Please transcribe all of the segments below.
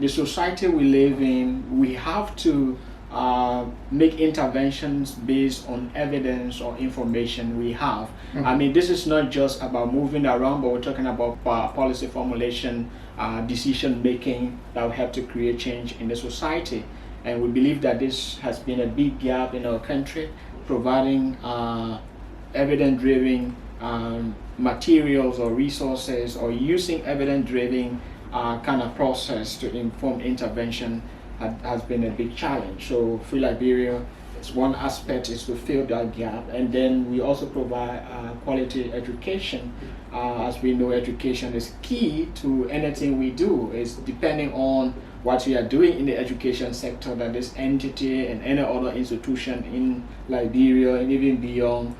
the society we live in, we have to make interventions based on evidence or information we have. I mean, this is not just about moving around, but we're talking about policy formulation, decision making that will help to create change in the society. And we believe that this has been a big gap in our country, providing evidence-driven materials or resources, or using evidence-driven kind of process to inform intervention has been a big challenge. So Free Liberia, it's one aspect is to fill that gap, and then we also provide quality education. As we know, education is key to anything we do. It's depending on what we are doing in the education sector that this entity and any other institution in Liberia and even beyond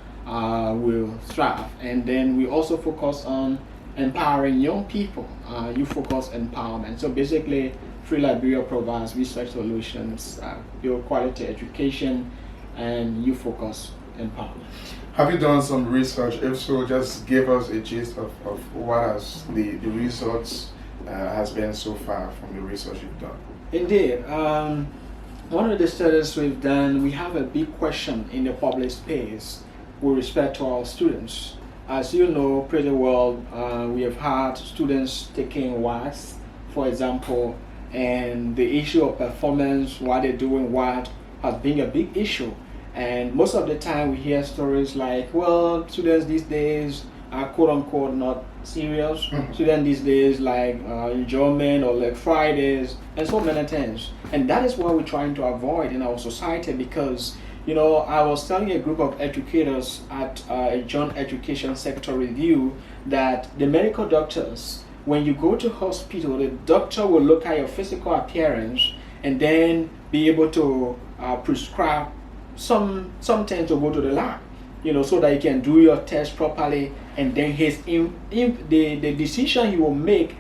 will thrive. And then we also focus on empowering young people, youth focused empowerment. So basically, Free Liberia provides research solutions, build quality education, and youth focused empowerment. Have you done some research? If so, just give us a gist of what has the results has been so far from the research you've done. Indeed. One of the studies we've done, we have a big question in the public space with respect to our students. As you know pretty well, we have had students taking WATs, for example, and the issue of performance while they're doing WAT has been a big issue. And most of the time we hear stories like, well, students these days are quote unquote not serious. Students these days like enjoyment or like Fridays and so many things. And that is what we're trying to avoid in our society, because you know, I was telling a group of educators at a joint education sector review that the medical doctors, when you go to hospital, the doctor will look at your physical appearance and then be able to prescribe something to go to the lab, you know, so that you can do your test properly, and then the decision he will make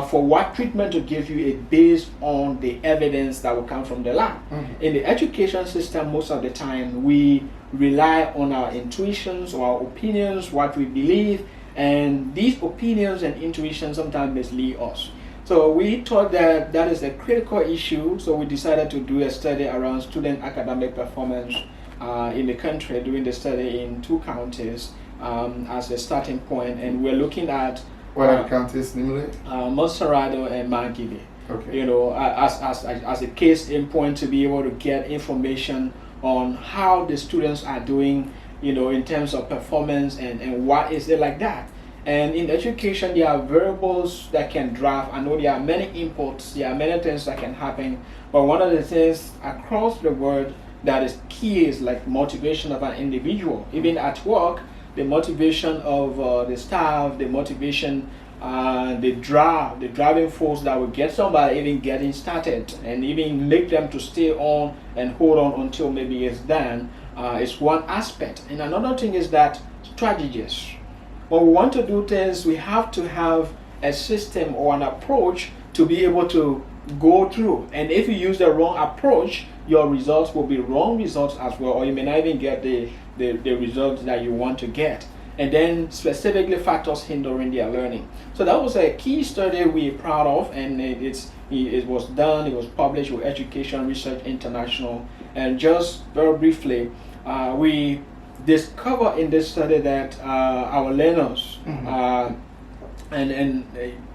for what treatment to give you is based on the evidence that will come from the lab. In the education system, most of the time we rely on our intuitions or our opinions, what we believe, and these opinions and intuitions sometimes mislead us. So we thought that that is a critical issue, so we decided to do a study around student academic performance in the country, doing the study in 2 counties as a starting point, and we're looking at what are the counties, namely? Monserrado and Margibi. Okay. You know, as a case in point to be able to get information on how the students are doing, you know, in terms of performance and what is it like that. And in education, there are variables that can drive. I know there are many inputs, there are many things that can happen, but one of the things across the world that is key is like motivation of an individual. Even at work, the motivation of the staff, the motivation, the driving force that will get somebody even getting started and even make them to stay on and hold on until maybe it's done is one aspect. And another thing is that strategies. When we want to do things, we have to have a system or an approach to be able to go through. And if you use the wrong approach, your results will be wrong results as well, or you may not even get the results that you want to get. And then specifically factors hindering their learning. So that was a key study we're proud of, and it was done, it was published with Education Research International. And just very briefly, we discover in this study that our learners, and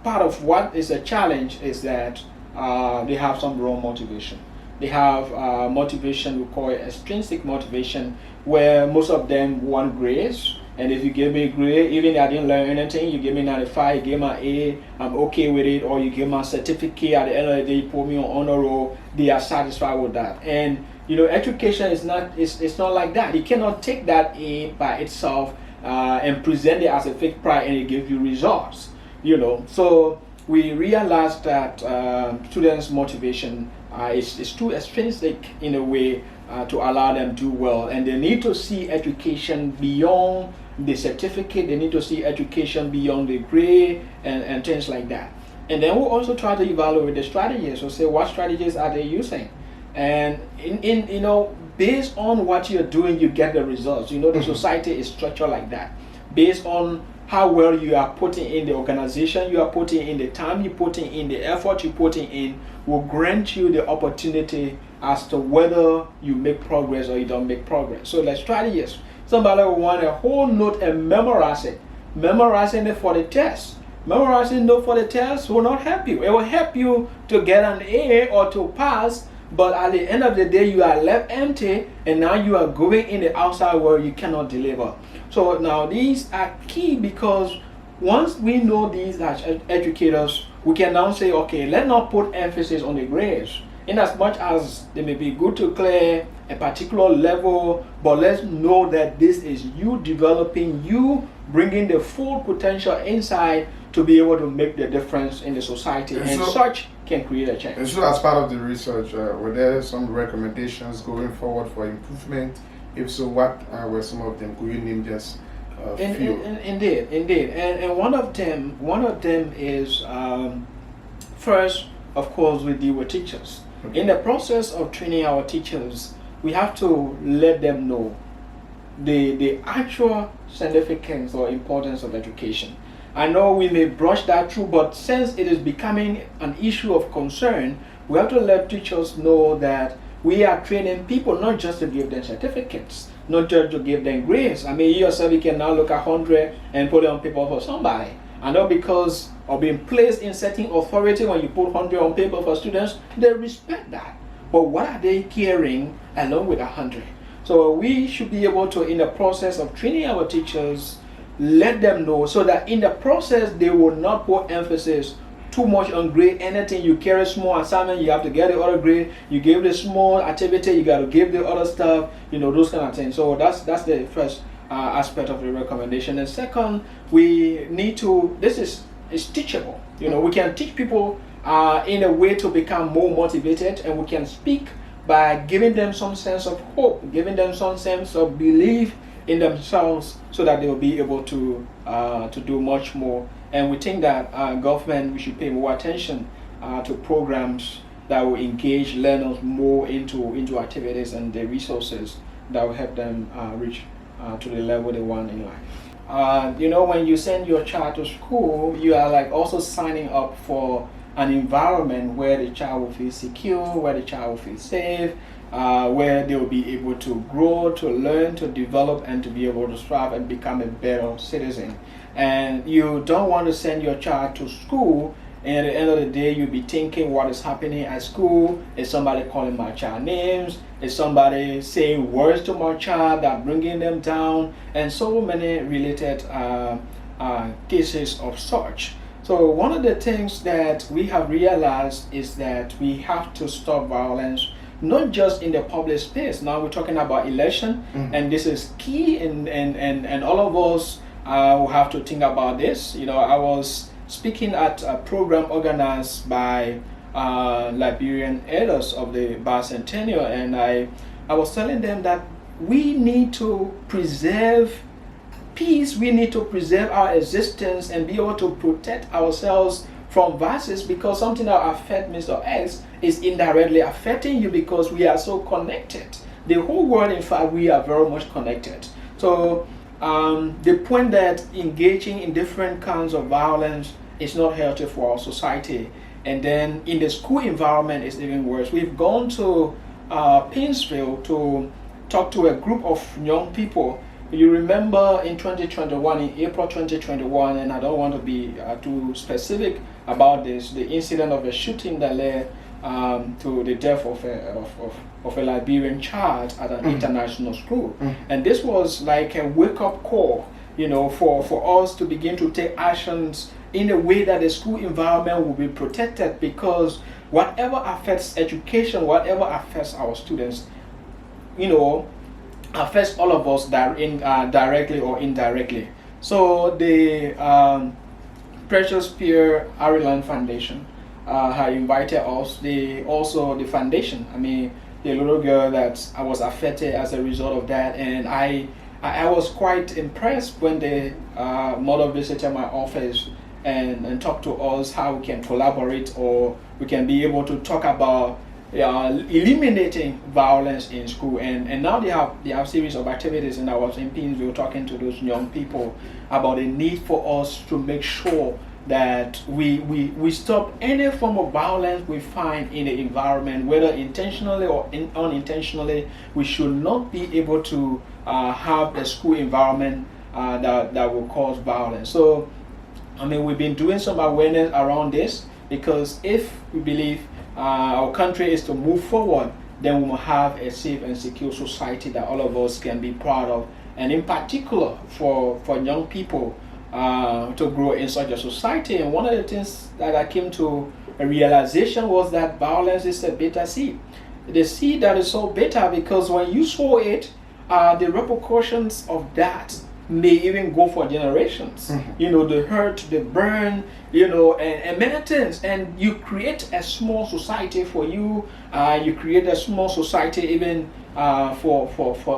part of what is a challenge is that they have some wrong motivation. They have motivation, we call it extrinsic motivation, where most of them want grades. And if you give me a grade, even if I didn't learn anything, you give me 95, you give me an A, I'm okay with it, or you give me a certificate at the end of the day, you put me on honor roll, they are satisfied with that. And you know, education is not, it's not like that. You cannot take that A by itself and present it as a fake prize and it gives you results, you know. So we realized that students' motivation is too extrinsic in a way to allow them to do well, and they need to see education beyond the certificate. They need to see education beyond the grade and things like that. And then we'll also try to evaluate the strategies. So say, what strategies are they using? And in you know, based on what you're doing, you get the results. You know, the society is structured like that. Based on how well you are putting in the organization, you are putting in the time, you're putting in the effort, you're putting in, will grant you the opportunity as to whether you make progress or you don't make progress. So let's try this. Somebody will want a whole note and memorize it. Memorizing it for the test. Memorizing note for the test will not help you. It will help you to get an A or to pass, but at the end of the day, you are left empty, and now you are going in the outside world, you cannot deliver. So now these are key, because once we know these as educators, we can now say, okay, let's not put emphasis on the grades. In as much as they may be good to clear a particular level, but let's know that this is you developing, you bringing the full potential inside to be able to make the difference in the society, and so, such can create a change. And so, as part of the research, were there some recommendations going forward for improvement? If so, what were some of them? Could you name just a few? Indeed. And one of them is first, of course, we deal with teachers. Okay. In the process of training our teachers, we have to let them know the actual significance or importance of education. I know we may brush that through, but since it is becoming an issue of concern, we have to let teachers know that we are training people not just to give them certificates, not just to give them grades. I mean, you yourself, you can now look at 100 and put it on paper for somebody. I know because of being placed in certain authority, when you put 100 on paper for students, they respect that. But what are they carrying along with 100? So we should be able to, in the process of training our teachers, let them know, so that in the process they will not put emphasis too much on grade. Anything you carry small assignment, you have to get the other grade. You give the small activity, you got to give the other stuff. You know, those kind of things. So that's the first aspect of the recommendation. And second, we need to. This is teachable. You know, we can teach people in a way to become more motivated, and we can speak by giving them some sense of hope, giving them some sense of belief in themselves, so that they will be able to do much more. And we think that government, we should pay more attention to programs that will engage learners more into activities and the resources that will help them reach to the level they want in life. You know, when you send your child to school, you are like also signing up for an environment where the child will feel secure, where the child will feel safe, where they will be able to grow, to learn, to develop, and to be able to strive and become a better citizen. And you don't want to send your child to school, and at the end of the day, you'll be thinking what is happening at school. Is somebody calling my child names? Is somebody saying words to my child that bringing them down? And so many related cases of such. So one of the things that we have realized is that we have to stop violence, not just in the public space. Now we're talking about election, and this is key, and all of us will have to think about this. You know, I was speaking at a program organized by Liberian elders of the bicentennial, and I was telling them that we need to preserve peace, we need to preserve our existence and be able to protect ourselves from vices, because something that affects Mr. X is indirectly affecting you, because we are so connected. The whole world, in fact, we are very much connected. So the point that engaging in different kinds of violence is not healthy for our society. And then in the school environment, it's even worse. We've gone to Painesville to talk to a group of young people. You remember in 2021, in April 2021, and I don't want to be too specific about this, the incident of a shooting that led to the death of a Liberian child at an international school. And this was like a wake-up call, you know, for us to begin to take actions in a way that the school environment will be protected, because whatever affects education, whatever affects our students, you know, affects all of us directly or indirectly. So the Precious Peer Ireland Foundation had invited us. The foundation, I mean, the little girl that I was affected as a result of that, and I was quite impressed when the mother visited my office and talked to us how we can collaborate, or we can be able to talk about eliminating violence in school, and now they have series of activities. And I was in Painesville talking to those young people about the need for us to make sure that we stop any form of violence we find in the environment, whether intentionally or unintentionally. We should not be able to have a school environment that will cause violence. So, I mean, we've been doing some awareness around this, because if we believe our country is to move forward, then we will have a safe and secure society that all of us can be proud of. And in particular, for young people to grow in such a society. And one of the things that I came to a realization was that violence is a bitter seed. The seed that is so bitter because when you sow it, the repercussions of that may even go for generations. You know, the hurt, the burn, you know, and many things. And you create a small society for you. You create a small society even for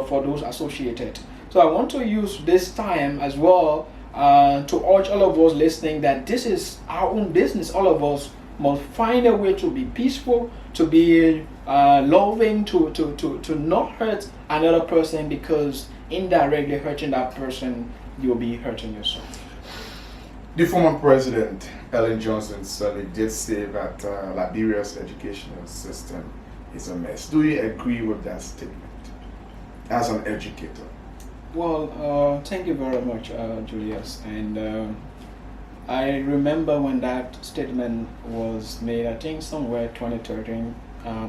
those associated. So I want to use this time as well to urge all of us listening that this is our own business. All of us must find a way to be peaceful, to be loving, to not hurt another person, because indirectly hurting that person, you'll be hurting yourself. The former president, Ellen Johnson Sirleaf, did say that Liberia's educational system is a mess. Do you agree with that statement as an educator? Well, thank you very much, Julius. And I remember when that statement was made, I think somewhere 2013,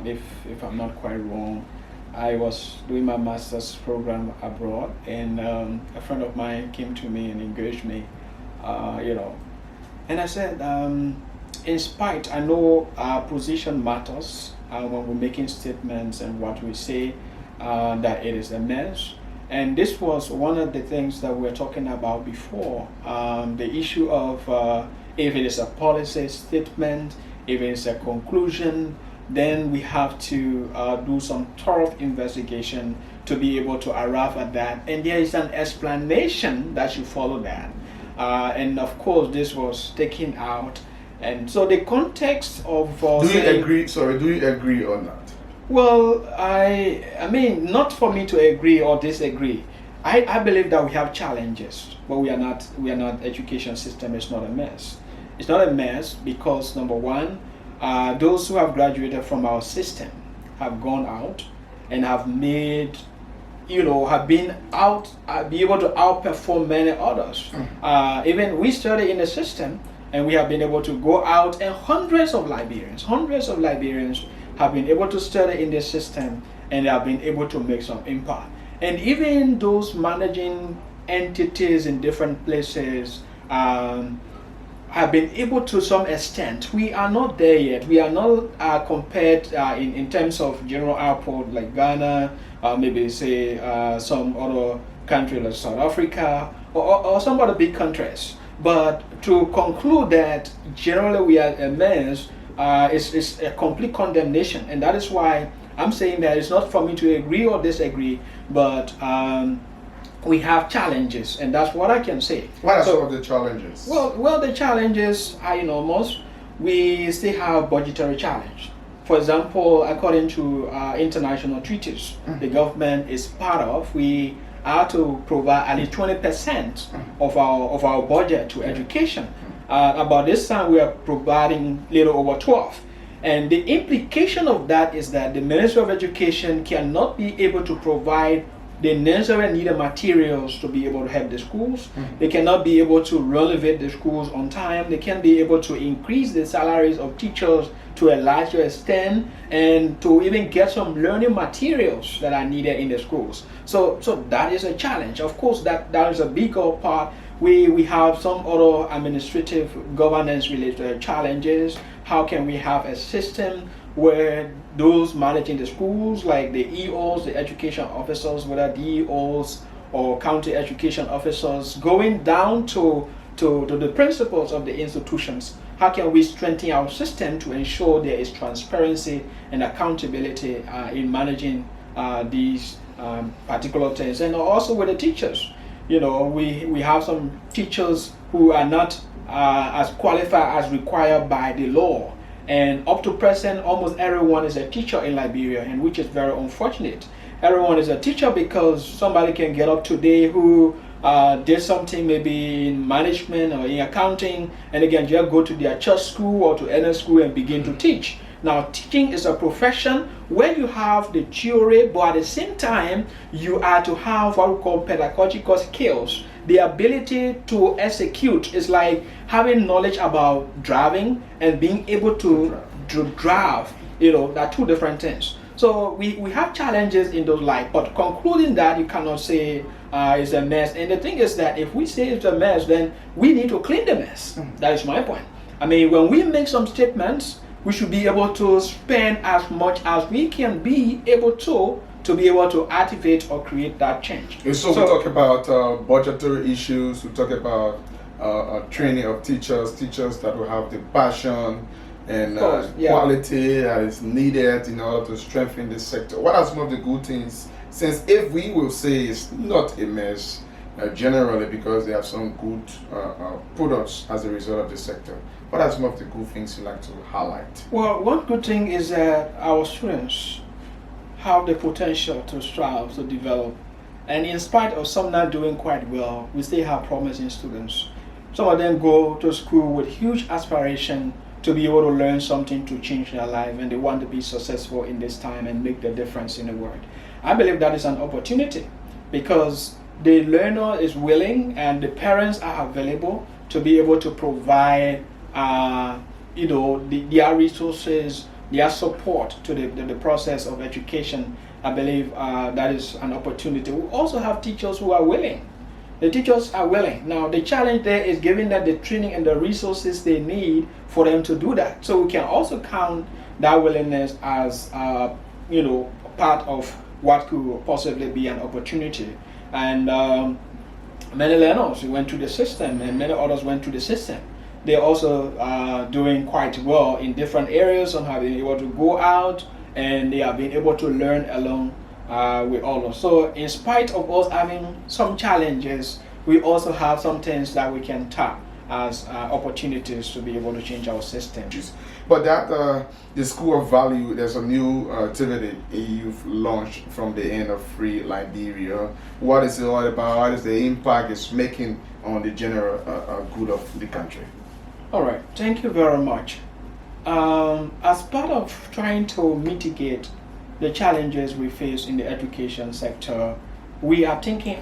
if I'm not quite wrong. I was doing my master's program abroad, and a friend of mine came to me and engaged me, you know. And I said, in spite, I know our position matters when we're making statements and what we say, that it is a mess. And this was one of the things that we were talking about before, the issue of if it is a policy statement, if it is a conclusion, then we have to do some thorough investigation to be able to arrive at that. And there is an explanation that should follow that. And of course, this was taken out. And so the context of... do you agree or not? Well, I mean, not for me to agree or disagree. I believe that we have challenges, but we are not education system is not a mess. It's not a mess because, number one, those who have graduated from our system have gone out and have made, you know, have been out, be able to outperform many others. Even we studied in the system, and we have been able to go out, and hundreds of Liberians have been able to study in the system, and they have been able to make some impact. And even those managing entities in different places have been able to some extent. We are not there yet. We are not compared in terms of general output like Ghana, maybe say some other country like South Africa, or some other big countries. But to conclude that generally we are a mess is a complete condemnation. And that is why I'm saying that it's not for me to agree or disagree, but we have challenges, and that's what I can say. What are some of the challenges? Well, the challenges are, you know, we still have budgetary challenge. For example, according to international treaties, the government is part of, we are to provide at least 20% of our budget to education. About this time, we are providing little over 12. And the implication of that is that the Ministry of Education cannot be able to provide the necessary needed materials to be able to help the schools. They cannot be able to renovate the schools on time. They can't be able to increase the salaries of teachers to a larger extent, and to even get some learning materials that are needed in the schools. So that is a challenge. Of course, that is a bigger part. We have some other administrative governance related challenges. How can we have a system where those managing the schools, like the EOs, the education officers, whether DEOs or county education officers, going down to the principals of the institutions, how can we strengthen our system to ensure there is transparency and accountability in managing these particular things? And also with the teachers, you know, we have some teachers who are not as qualified as required by the law. And up to present, almost everyone is a teacher in Liberia, and which is very unfortunate. Everyone is a teacher because somebody can get up today who did something maybe in management or in accounting, and again just go to their church school or to any school and begin to teach. Now, teaching is a profession where you have the theory, but at the same time, you are to have what we call pedagogical skills. The ability to execute is like having knowledge about driving and being able to drive. There are two different things. So we have challenges in those life, but concluding that, you cannot say it's a mess. And the thing is that if we say it's a mess, then we need to clean the mess. That is my point. I mean, when we make some statements, we should be able to spend as much as we can be able to be able to activate or create that change. So we talk about budgetary issues, we talk about training of teachers that will have the passion and quality that is needed in order to strengthen this sector. What are some of the good things? Since if we will say it's not a mess generally because they have some good products as a result of the sector, what are some of the good things you like to highlight? Well, one good thing is that our students have the potential to strive, to develop. And in spite of some not doing quite well, we still have promising students. Some of them go to school with huge aspiration to be able to learn something to change their life, and they want to be successful in this time and make the difference in the world. I believe that is an opportunity because the learner is willing and the parents are available to be able to provide their resources, their support to the process of education. I believe that is an opportunity. We also have teachers who are willing. The teachers are willing. Now, the challenge there is giving them the training and the resources they need for them to do that. So we can also count that willingness as part of what could possibly be an opportunity. And many learners went through the system, and many others went through the system. They're also doing quite well in different areas and have been able to go out, and they have been able to learn along with others. So in spite of us having some challenges, we also have some things that we can tap as opportunities to be able to change our system. But that the School of Value, there's a new activity you've launched from the end of FREEE Liberia. What is it all about? What is the impact it's making on the general good of the country? All right, thank you very much. As part of trying to mitigate the challenges we face in the education sector, we are thinking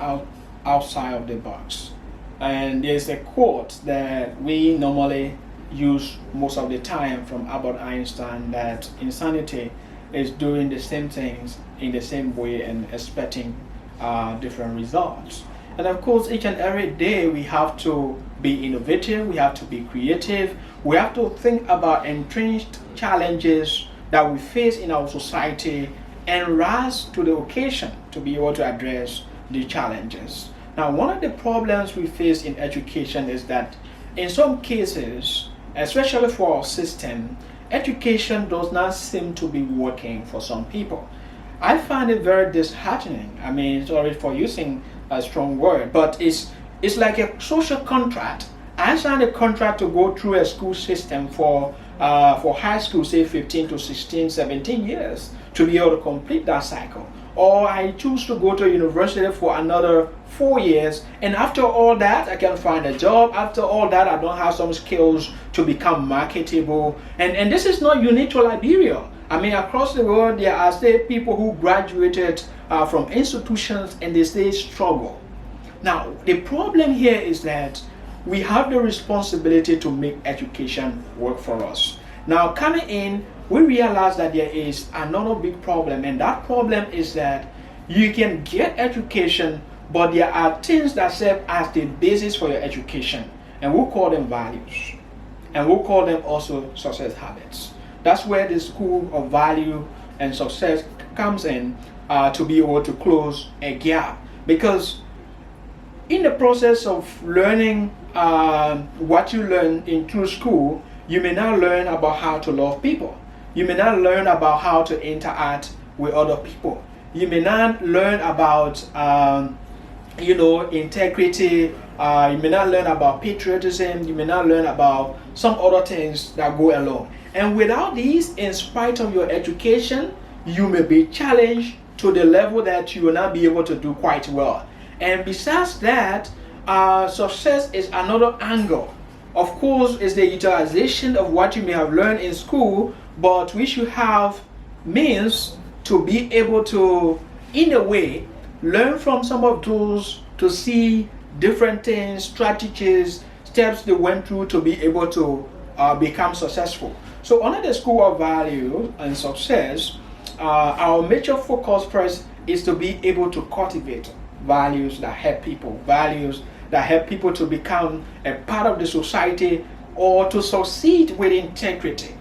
outside of the box. And there's a quote that we normally use most of the time from Albert Einstein, that insanity is doing the same things in the same way and expecting different results. And of course, each and every day we have to be innovative, we have to be creative, we have to think about entrenched challenges that we face in our society and rise to the occasion to be able to address the challenges. Now, one of the problems we face in education is that in some cases, especially for our system, education does not seem to be working for some people. I find it very disheartening. I mean, sorry for using a strong word, but it's like a social contract. I signed a contract to go through a school system for high school, say 15 to 16, 17 years to be able to complete that cycle. Or I choose to go to university for another 4 years, and after all that I can find a job. After all that, I don't have some skills to become marketable. And this is not unique to Liberia. I mean, across the world there are still people who graduated from institutions and they still struggle. Now, the problem here is that we have the responsibility to make education work for us. Now, coming in, we realize that there is another big problem, and that problem is that you can get education, but there are things that serve as the basis for your education, and we'll call them values, and we'll call them also success habits. That's where the School of Value and Success comes in to be able to close a gap, because in the process of learning what you learn in through school, you may not learn about how to love people. You may not learn about how to interact with other people. You may not learn about integrity. You may not learn about patriotism. You may not learn about some other things that go along. And without these, in spite of your education, you may be challenged to the level that you will not be able to do quite well. And besides that, success is another angle. Of course, it's the utilization of what you may have learned in school, but we should have means to be able to, in a way, learn from some of those, to see different things, strategies, steps they went through to be able to become successful. So under the School of Value and Success, our major focus first is to be able to cultivate values that help people, values that help people to become a part of the society, or to succeed with integrity,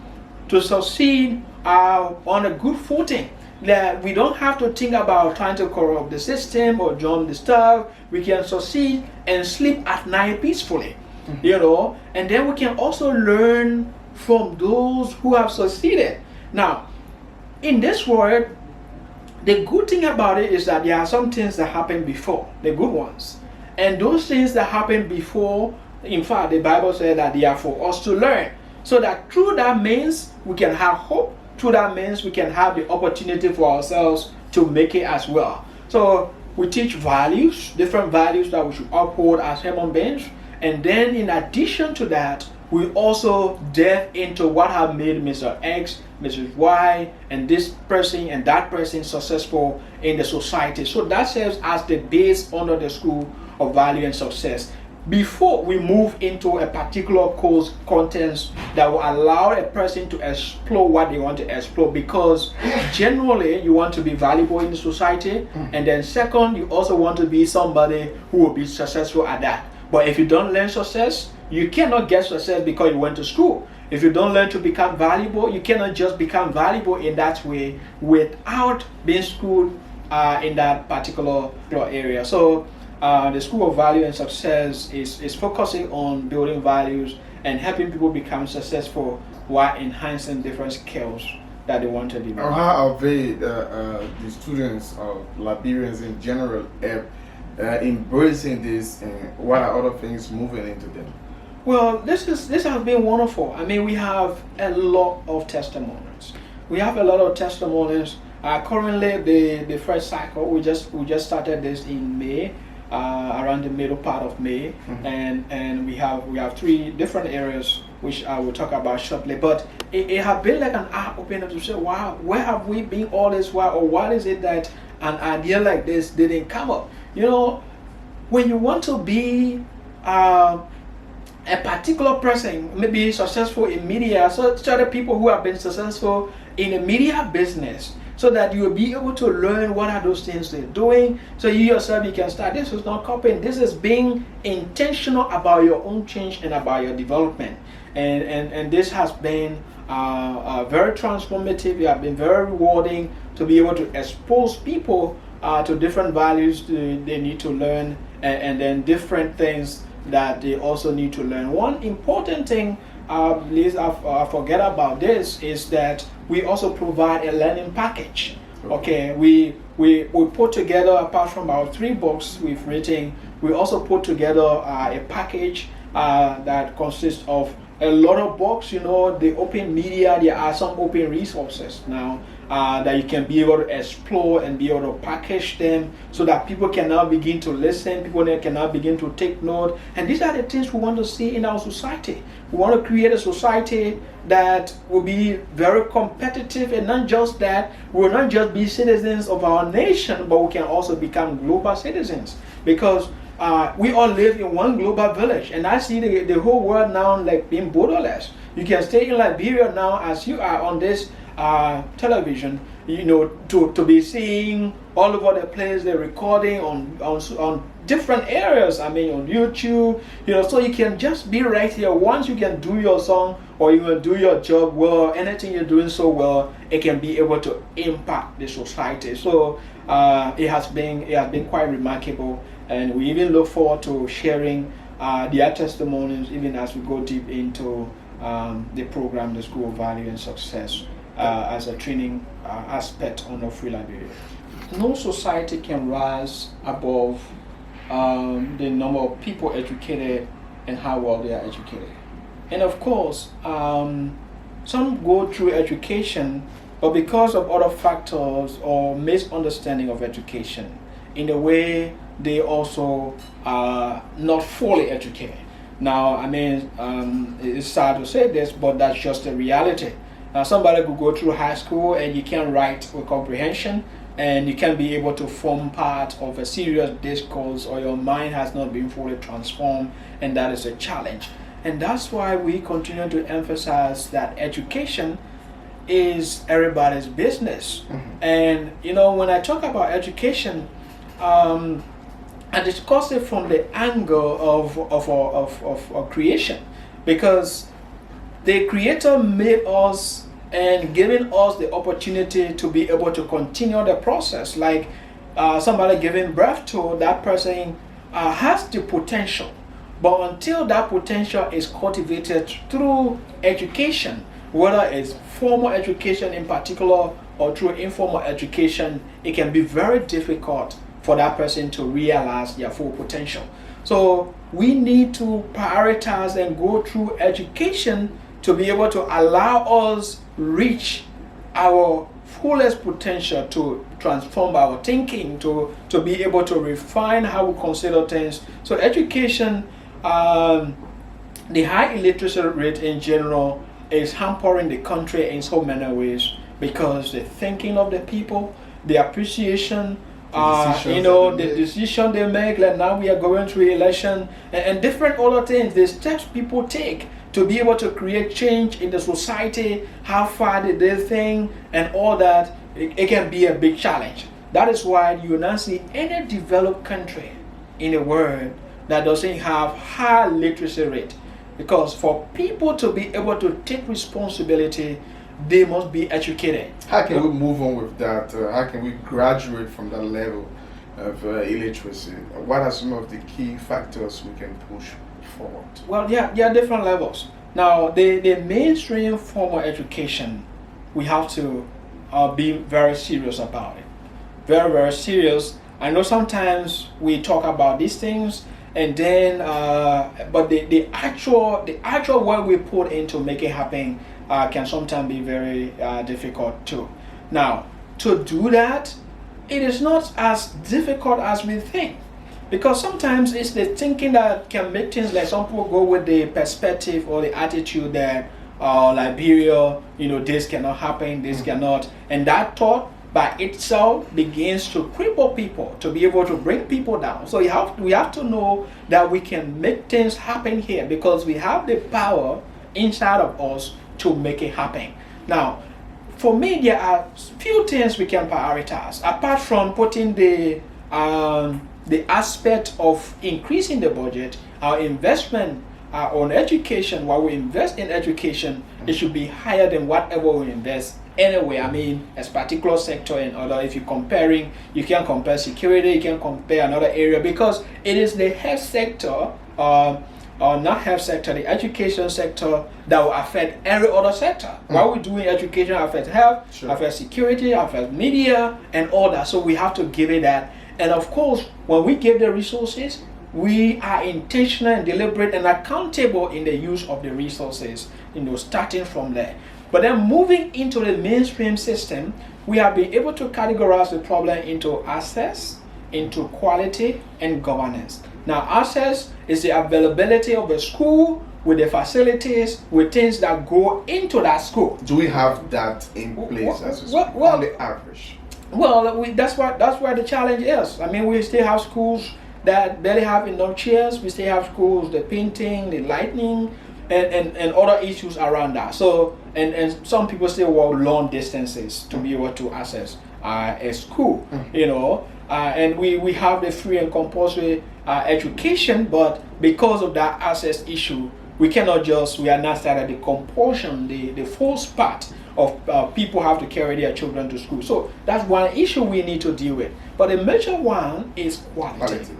to succeed on a good footing. That we don't have to think about trying to corrupt the system or jump the stuff. We can succeed and sleep at night peacefully, and then we can also learn from those who have succeeded. Now, in this world, the good thing about it is that there are some things that happen before, the good ones. And those things that happen before, in fact, the Bible said that they are for us to learn. So that through that means we can have hope. Through that means we can have the opportunity for ourselves to make it as well. So we teach values, different values that we should uphold as human beings. And then in addition to that, we also delve into what have made Mr. X, Mrs. Y, and this person and that person successful in the society. So that serves as the base under the School of Value and Success. Before we move into a particular course contents that will allow a person to explore what they want to explore, because generally you want to be valuable in the society, and then second, you also want to be somebody who will be successful at that. But if you don't learn success, you cannot get success because you went to school. If you don't learn to become valuable, you cannot just become valuable in that way without being schooled in that particular area. So the School of Value and Success is focusing on building values and helping people become successful while enhancing different skills that they want to develop. How are they, the students or Liberians in general, embracing this, and what are other things moving into them? Well, this has been wonderful. I mean, we have a lot of testimonies. Currently, the first cycle, we just started this in May, around the middle part of May, and we have 3 different areas which I will talk about shortly. But it has been like an eye opener to say, wow, where have we been all this while, or what is it that an idea like this didn't come up? When you want to be a particular person, maybe successful in media, so the people who have been successful in the media business, so that you will be able to learn what are those things they're doing. So you yourself, you can start. This is not copying. This is being intentional about your own change and about your development. And this has been very transformative. It has been very rewarding to be able to expose people to different values they need to learn, and then different things that they also need to learn. One important thing, please I forget about this, is that we also provide a learning package. Okay, we put together, apart from our 3 books we've written, we also put together a package that consists of a lot of books. The open media, there are some open resources now that you can be able to explore and be able to package them so that people can now begin to listen, people can now begin to take note. And these are the things we want to see in our society. We want to create a society that will be very competitive, and not just that, we will not just be citizens of our nation, but we can also become global citizens, because we all live in one global village, and I see the whole world now like being borderless. You can stay in Liberia now as you are on this television, to be seeing all over the place, the recording on different areas. I mean, on YouTube, so you can just be right here. Once you can do your song or you can do your job well, anything you're doing so well, it can be able to impact the society. So it has been quite remarkable, and we even look forward to sharing their testimonies even as we go deep into the program, the School of Value and Success, as a training aspect under FREEE Liberia. No society can rise above the number of people educated and how well they are educated. And of course, some go through education, but because of other factors or misunderstanding of education, in a way they also are not fully educated. Now, I mean, it's sad to say this, but that's just the reality. Somebody could go through high school and you can write with comprehension, and you can be able to form part of a serious discourse, or your mind has not been fully transformed, and that is a challenge. And that's why we continue to emphasize that education is everybody's business. And when I talk about education, I discuss it from the angle of creation, because the Creator made us and giving us the opportunity to be able to continue the process. Like somebody giving birth to, that person has the potential, but until that potential is cultivated through education, whether it's formal education in particular or through informal education, it can be very difficult for that person to realize their full potential. So we need to prioritize and go through education to be able to allow us reach our fullest potential, to transform our thinking, to be able to refine how we consider things. So education, the high illiteracy rate in general is hampering the country in so many ways, because the thinking of the people, the appreciation, the decision they make, like now we are going through election and different other things, the steps people take to be able to create change in the society, how far did they think and all that, it can be a big challenge. That is why you will not see any developed country in the world that doesn't have high literacy rate, because for people to be able to take responsibility, they must be educated. How can we move on with that? How can we graduate from that level of illiteracy? What are some of the key factors we can push forward? Well, there are different levels. Now, the mainstream formal education, we have to be very serious about it. Very, very serious. I know sometimes we talk about these things, and then, but the actual work we put into make it happen can sometimes be very difficult too. Now, to do that, it is not as difficult as we think, because sometimes it's the thinking that can make things, like some people go with the perspective or the attitude that Liberia, this cannot happen, this cannot, and that thought by itself begins to cripple people, to be able to bring people down. So we have to know that we can make things happen here, because we have the power inside of us to make it happen. Now, for me, there are few things we can prioritize apart from putting the aspect of increasing the budget. Our investment on education, while we invest in education, it should be higher than whatever we invest anyway. I mean, as particular sector and other, if you're comparing, you can compare security, you can compare another area, because it is the health sector, or not health sector, the education sector, that will affect every other sector. What we do in education affects health, affects security, affects media, and all that. So we have to give it that. And of course, when we give the resources, we are intentional and deliberate and accountable in the use of the resources, starting from there. But then moving into the mainstream system, we have been able to categorize the problem into access, into quality, and governance. Now, access is the availability of a school with the facilities, with things that go into that school. Do we have that in place on the average? Well, that's where the challenge is. I mean, we still have schools that barely have enough chairs. We still have schools, the painting, the lighting, and other issues around that. So, and some people still walk long distances to be able to access a school, and we have the free and compulsory education, but because of that access issue, we are not started the compulsion, the forced part of people have to carry their children to school. So that's one issue we need to deal with. But the major one is quality.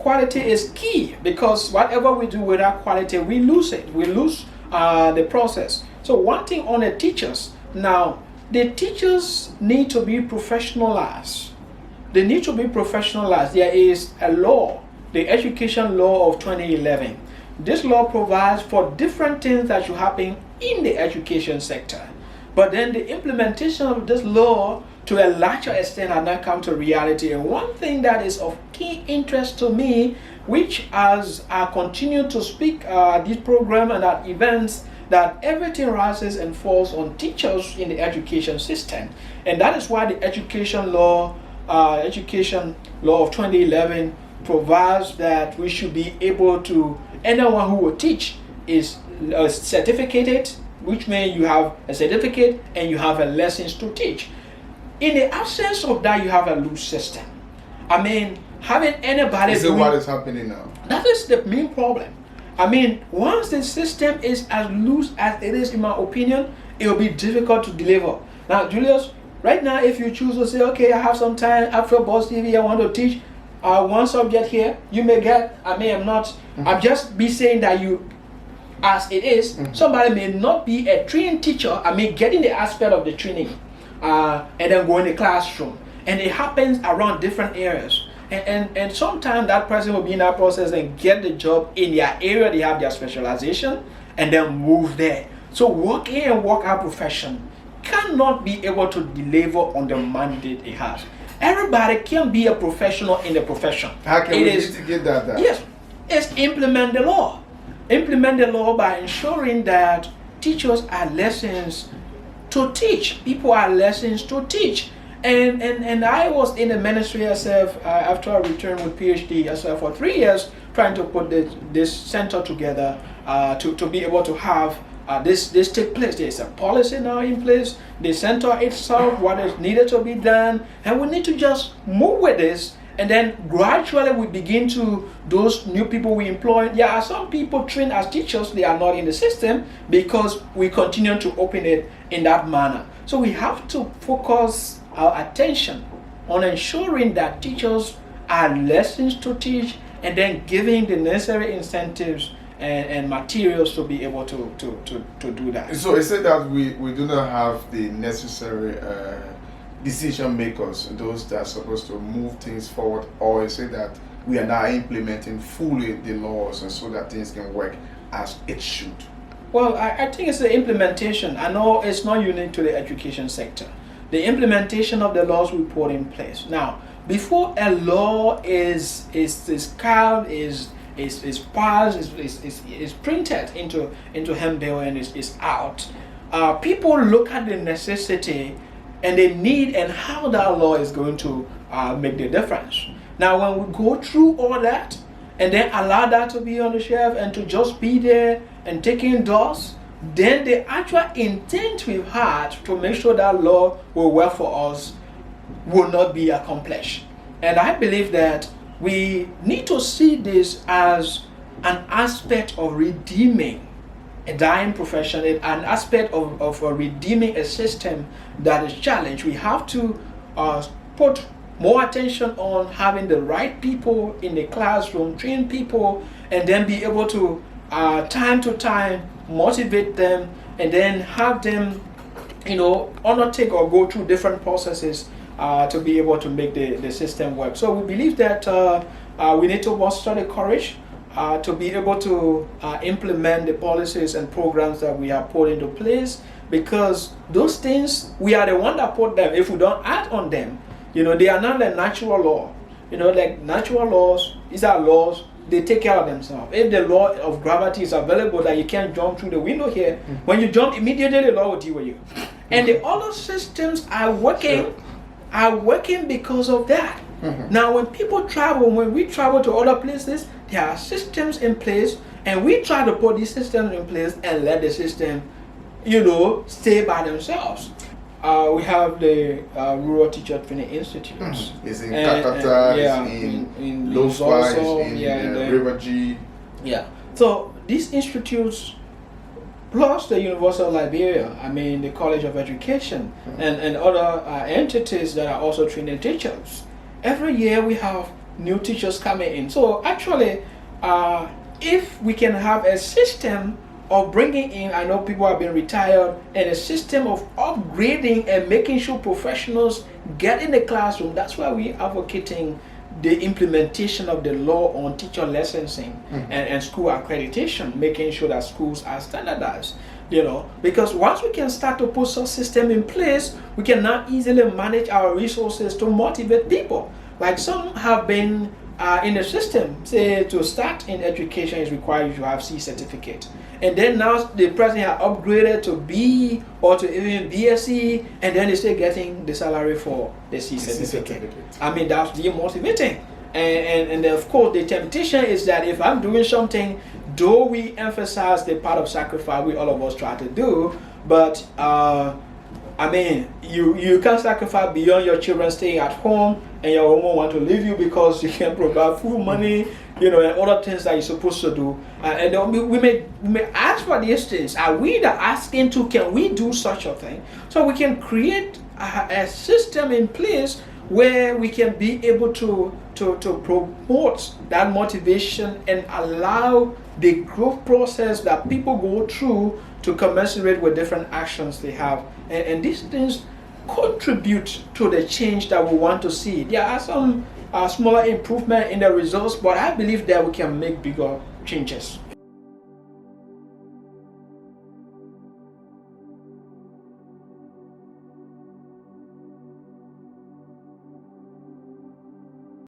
Quality is key, because whatever we do without quality, we lose it. We lose the process. So one thing on the teachers. Now, the teachers need to be professionalized. They need to be professionalized. There is a law, the education law of 2011, this law provides for different things that should happen in the education sector. But then the implementation of this law to a larger extent has not come to reality. And one thing that is of key interest to me, which as I continue to speak at this program and at events, that everything rises and falls on teachers in the education system. And that is why the education law of 2011 provides that we should be able to, anyone who will teach is certificated, which means you have a certificate and you have a lessons to teach. In the absence of that, you have a loose system. I mean, having anybody Is it what is happening now? that is the main problem. I mean, once the system is as loose as it is, in my opinion, it will be difficult to deliver. Now, Julius, right now, if you choose to say, okay, I have some time after Boss TV, I want to teach one subject here, you may get, I'm just be saying that you, as it is, somebody may not be a trained teacher, getting the aspect of the training and then go in the classroom. And it happens around different areas. And sometimes that person will be in that process and get the job in their area, they have their specialization, and then move there. So work in and work out profession cannot be able to deliver on the mandate it has. Everybody can be a professional in the profession. How can we mitigate that? Yes, it's implement the law. Implement the law by ensuring that teachers are licensed to teach. People are licensed to teach. And I was in the ministry myself after I returned with PhD myself for 3 years, trying to put this center together to be able to have this take place. There's a policy now in place, the center itself, what is needed to be done, and we need to just move with this. And then gradually we begin to, those new people we employ, there are some people trained as teachers, they are not in the system because we continue to open it in that manner. So we have to focus our attention on ensuring that teachers are licensed to teach and then giving the necessary incentives and materials to be able to do that. So is it that we do not have the necessary decision makers, those that are supposed to move things forward, or is it that we are now implementing fully the laws and so that things can work as it should? Well, I think it's the implementation. I know it's not unique to the education sector. The implementation of the laws we put in place. Now, before a law is carved, is passed, is printed into handbill and is out, people look at the necessity and the need and how that law is going to make the difference. Now, when we go through all that and then allow that to be on the shelf and to just be there and taking dust, then the actual intent we've had to make sure that law will work for us will not be accomplished. And I believe that we need to see this as an aspect of redeeming a dying profession, an aspect of redeeming a system that is challenged. We have to put more attention on having the right people in the classroom, train people, and then be able to time to time motivate them and then have them undertake or go through different processes to be able to make the system work. So we believe that we need to muster the courage to be able to implement the policies and programs that we have put into place, because those things, we are the one that put them. If we don't act on them, they are not like natural law. Like natural laws, these are laws, they take care of themselves. If the law of gravity is available, that you can't jump through the window here, when you jump, immediately the law will deal with you. And the other systems are working because of that. Now, when people travel, when we travel to other places, there are systems in place, and we try to put these systems in place and let the system, stay by themselves. We have the Rural Teacher Training Institutes. It's in Kakata, it's in Lofa, it's in River G. Yeah. So these institutes, plus the University of Liberia, the College of Education, and other entities that are also training teachers. Every year we have new teachers coming in. So actually, if we can have a system of bringing in, I know people have been retired, and a system of upgrading and making sure professionals get in the classroom, that's why we're advocating the implementation of the law on teacher licensing and school accreditation, making sure that schools are standardized. Because once we can start to put such system in place, we can now easily manage our resources to motivate people. Like some have been in the system, say to start in education is required you to have C certificate. And then now the president has upgraded to B or to even BSc, and then they still getting the salary for the C certificate. I mean, that's demotivating. And of course, the temptation is that if I'm doing something, though we emphasize the part of sacrifice we all of us try to do, but I mean, you can't sacrifice beyond your children staying at home and your woman want to leave you because you can't provide food money, and other things that you're supposed to do. And then we may ask for these things. Are we asking to, can we do such a thing? So we can create a system in place where we can be able to promote that motivation and allow the growth process that people go through to commensurate with different actions they have. And these things contribute to the change that we want to see. There are some smaller improvement in the results, but I believe that we can make bigger changes.